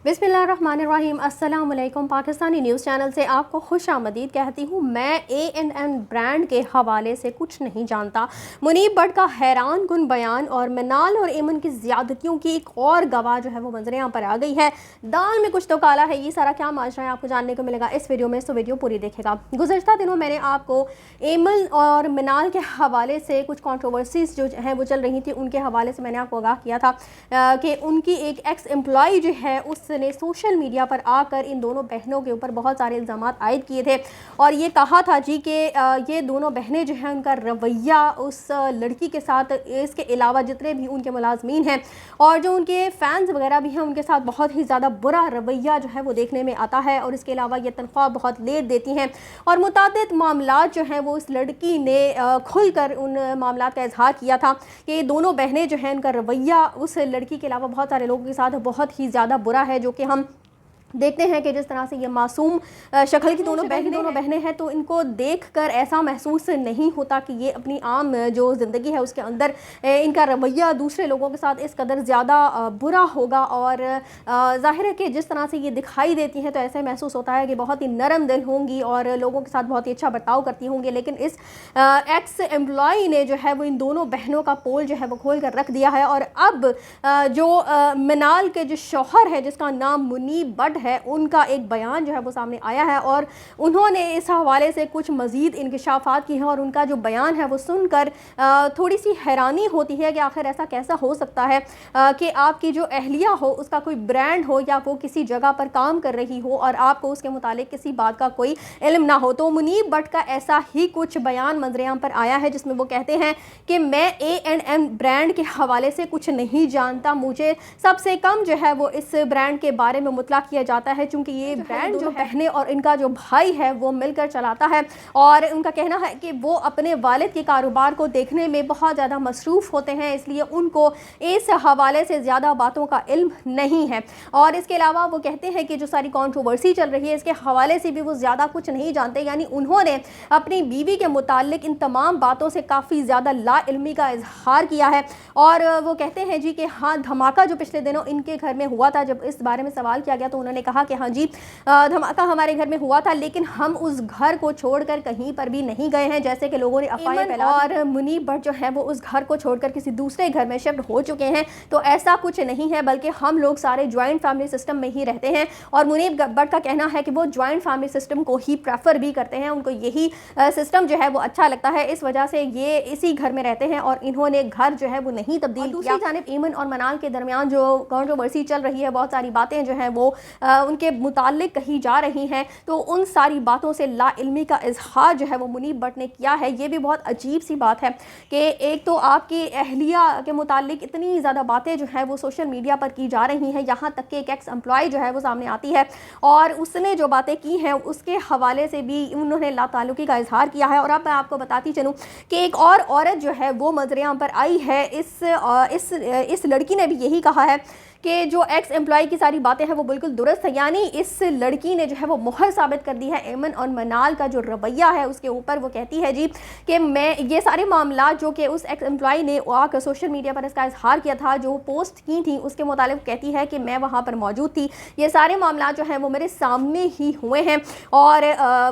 बिस्मिल्लाहिर्रहमानिर्रहीम। अस्सलाम वालेकुम। पाकिस्तानी न्यूज़ चैनल से आपको खुश आमदीद कहती हूँ। मैं ANN ब्रांड के हवाले से कुछ नहीं जानता। मुनीब भट्ट का हैरान कुन बयान और मिनाल और एमन की ज़्यादतियों की एक और गवाह जो है वो मंजर यहाँ पर आ गई है। दाल में कुछ तो काला है, ये सारा क्या माजरा है आपको जानने को मिलेगा इस वीडियो में, तो वीडियो पूरी देखेगा। गुज़श्ता दिनों मैंने आपको एमन और मिनाल के हवाले से कुछ कॉन्ट्रोवर्सीज जो हैं वो चल रही थी, उनके हवाले से मैंने आपको आगाह किया था कि उनकी एक एक्स एम्प्लॉय जो है उसने सोशल मीडिया पर आकर इन दोनों बहनों के ऊपर बहुत सारे इल्ज़ामात आयद किए थे और ये कहा था जी कि ये दोनों बहनें जो हैं उनका रवैया उस लड़की के साथ, इसके अलावा जितने भी उनके मुलाजमीन हैं और जो उनके फ़ैन्स वगैरह भी हैं उनके साथ बहुत ही ज़्यादा बुरा रवैया जो है वो देखने में आता है। और इसके अलावा ये तनख्वाह बहुत लेट देती हैं और मुतादिद मामलात जो हैं वो इस लड़की ने खुल कर उन मामलात का इजहार किया था कि दोनों बहनें जो हैं उनका रवैया उस लड़की के अलावा बहुत सारे लोगों के साथ बहुत ही ज़्यादा बुरा है, जो कि हम देखते हैं कि जिस तरह से ये मासूम शक्ल की दोनों बहनें हैं तो इनको देखकर ऐसा महसूस नहीं होता कि ये अपनी आम जो ज़िंदगी है उसके अंदर इनका रवैया दूसरे लोगों के साथ इस कदर ज़्यादा बुरा होगा। और ज़ाहिर है कि जिस तरह से ये दिखाई देती हैं तो ऐसे महसूस होता है कि बहुत ही नरम दिल होंगी और लोगों के साथ बहुत ही अच्छा बर्ताव करती होंगी। लेकिन इस एक्स एम्प्लॉय ने जो है वो इन दोनों बहनों का पोल जो है वो खोल कर रख दिया है। और अब जो मिनाल के जो शौहर है जिसका नाम मुनीब भट्ट है, उनका एक बयान जो है वो सामने आया है और उन्होंने इस हवाले से कुछ मज़ीद इंकिशाफात की हैं। और उनका जो बयान है वो सुनकर थोड़ी सी हैरानी होती है कि आखिर ऐसा कैसा हो सकता है कि आपकी जो अहलिया हो उसका कोई ब्रांड हो या वो किसी जगह पर काम कर रही हो और आपको उसके मुतालिक किसी बात का कोई इल्म ना हो। तो मुनीब भट्ट का ऐसा ही कुछ बयान मंजरेआम पर आया है जिसमें वो कहते हैं कि मैं ANN ब्रांड के हवाले से कुछ नहीं जानता, मुझे सबसे कम जो है वो इस ब्रांड के बारे में मुतला किया जाता है, क्योंकि ये ब्रांड जो बहनें और इनका जो भाई है वो मिलकर चलाता है। और उनका कहना है कि वो अपने वालिद के कारोबार को देखने में बहुत ज़्यादा मसरूफ़ होते हैं, इसलिए उनको इस हवाले से ज़्यादा बातों का इल्म नहीं है। और इसके अलावा वो कहते हैं कि जो सारी कंट्रोवर्सी चल रही है इसके हवाले से भी वो ज़्यादा कुछ नहीं जानते, यानी उन्होंने अपनी बीवी के मुतालिक इन तमाम बातों से काफ़ी ज़्यादा लाइल्मी का इजहार किया है। और वो कहते हैं जी कि हाँ, धमाका जो पिछले दिनों इनके घर में हुआ था, जब इस बारे में सवाल किया गया तो उन्होंने कहा कि हाँ जी, धमाका हमारे घर में हुआ था लेकिन हम उस घर को छोड़कर कहीं पर भी नहीं गए हैं जैसे कि लोगों ने अफवाहें फैलाई। और मुनीब भट्ट जो है वो उस घर को छोड़कर किसी दूसरे घर में शिफ्ट हो चुके हैं, तो ऐसा कुछ नहीं है, बल्कि हम लोग सारे ज्वाइंट फैमिली सिस्टम में ही रहते हैं। और मुनीब भट्ट का कहना है कि वो ज्वाइंट फैमिली सिस्टम को ही प्रेफर भी करते हैं, उनको यही सिस्टम जो है वो अच्छा लगता है, इस वजह से ये इसी घर में रहते हैं और इन्होंने घर जो है वो नहीं तब्दील किया। दूसरी जानिब एमन और मनाल के दरमियान जो कंट्रोवर्सी चल रही है, बहुत सारी बातें जो हैं वो उनके मुतालिक कही जा रही हैं, तो उन सारी बातों से लाइल्मी का इजहार जो है वो मुनीब भट्ट ने किया है। ये भी बहुत अजीब सी बात है कि एक तो आपकी अहलिया के मुतालिक इतनी ज़्यादा बातें जो है वो सोशल मीडिया पर की जा रही हैं, यहाँ तक कि एक एक्स एम्प्लॉय जो है वो सामने आती है और उसने जो बातें की हैं उसके हवाले से भी उन्होंने लाताल्लुकी का इजहार किया है। और अब मैं आपको बताती चलूँ कि एक और औरत जो है वो मंजरेआम पर आई है, इस लड़की ने भी यही कहा है कि जो एक्स एम्प्लॉय की सारी बातें हैं वो बिल्कुल दुरुस्त है, यानी इस लड़की ने जो है वो मुहर साबित कर दी है एमन और मनाल का जो रवैया है उसके ऊपर। वो कहती है जी कि मैं ये सारे मामला जो कि उस एक्स एम्प्लॉय ने आकर सोशल मीडिया पर इसका इजहार किया था, जो पोस्ट की थी उसके मुतालिक कहती है कि मैं वहाँ पर मौजूद थी, ये सारे मामला जो हैं वो मेरे सामने ही हुए हैं। और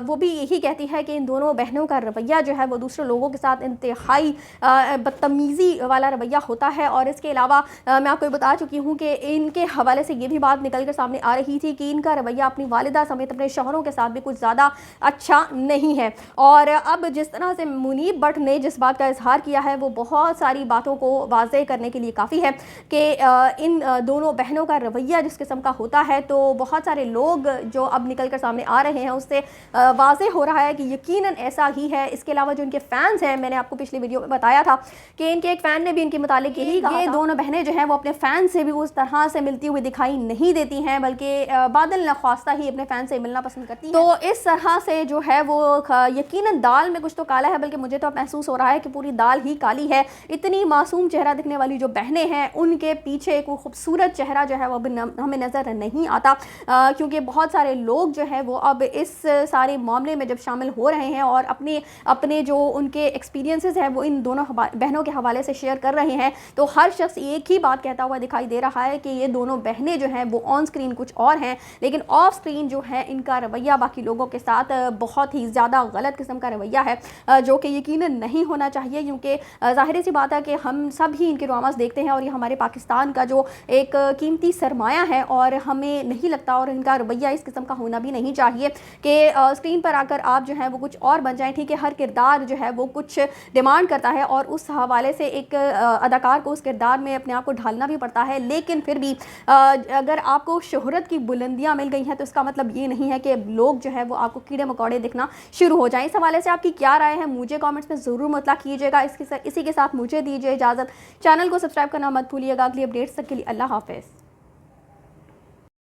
वो भी यही कहती है कि इन दोनों बहनों का रवैया जो है वो दूसरे लोगों के साथ इंतहाई बदतमीज़ी वाला रवैया होता है। और इसके अलावा मैं आपको बता चुकी हूँ कि इनके हवाले से ये भी बात निकल कर सामने आ रही थी कि इनका रवैया अपनी वालिदा समेत अपने शौहरों के साथ भी कुछ ज़्यादा अच्छा नहीं है। और अब जिस तरह से मुनीब भट्ट ने जिस बात का इजहार किया है वो बहुत सारी बातों को वाज़ेह करने के लिए काफ़ी है कि इन दोनों बहनों का रवैया जिस किस्म का होता है, तो बहुत सारे लोग जो अब निकल कर सामने आ रहे हैं उससे वाज़ेह हो रहा है कि यकीनन ऐसा ही है। इसके अलावा जो इनके फ़ैन्स हैं, मैंने आपको पिछली वीडियो में बताया था कि इनके एक फ़ैन ने भी इनके मुतालिक यही कहा, ये दोनों बहनें जो हैं वो अपने फ़ैन से भी उस तरह से मिलती हुई दिखाई नहीं देती हैं, बल्कि बादल नख्वास्ता ही अपने फ़ैन से मिलना पसंद करती हैं। तो इस तरह से जो है वो यकीनन दाल में कुछ तो काला है, बल्कि मुझे तो महसूस हो रहा है कि पूरी दाल ही काली है। इतनी मासूम चेहरा दिखने वाली जो बहनें हैं उनके पीछे एक खूबसूरत चेहरा जो है वो हमें नज़र नहीं आता, क्योंकि बहुत सारे लोग जो है वो अब इस सारे मामले में जब शामिल हो रहे हैं और अपने जो उनके एक्सपीरियंसेस हैं वो इन दोनों बहनों के हवाले से शेयर कर रहे हैं, तो हर शख्स एक ही बात कहता हुआ दिखाई दे रहा है کہ یہ دونوں بہنیں جو ہیں وہ آن اسکرین کچھ اور ہیں لیکن آف اسکرین جو ہے ان کا رویہ باقی لوگوں کے ساتھ بہت ہی زیادہ غلط قسم کا رویہ ہے، جو کہ یقیناً نہیں ہونا چاہیے، کیونکہ ظاہر سی بات ہے کہ ہم سب ہی ان کے ڈراماز دیکھتے ہیں اور یہ ہمارے پاکستان کا جو ایک قیمتی سرمایہ ہے، اور ہمیں نہیں لگتا اور ان کا رویہ اس قسم کا ہونا بھی نہیں چاہیے کہ اسکرین پر آ کر آپ جو ہے وہ کچھ اور بن جائیں۔ ٹھیک ہے، ہر کردار جو ہے وہ کچھ ڈیمانڈ کرتا ہے اور اس حوالے سے ایک اداکار کو اس کردار میں اپنے آپ کو ڈھالنا بھی پڑتا ہے، لیکن پھر بھی اگر آپ کو شہرت کی بلندیاں مل گئی ہیں تو اس کا مطلب یہ نہیں ہے کہ لوگ جو ہے وہ آپ کو کیڑے مکوڑے دکھنا شروع ہو جائیں۔ اس حوالے سے آپ کی کیا رائے ہے مجھے کامنٹس میں ضرور مطلع کیجیے گا۔ اسی کے ساتھ مجھے دیجیے اجازت، چینل کو سبسکرائب کرنا مت بھولیے گا۔ اگلی اپڈیٹس تک کے لیے اللہ حافظ۔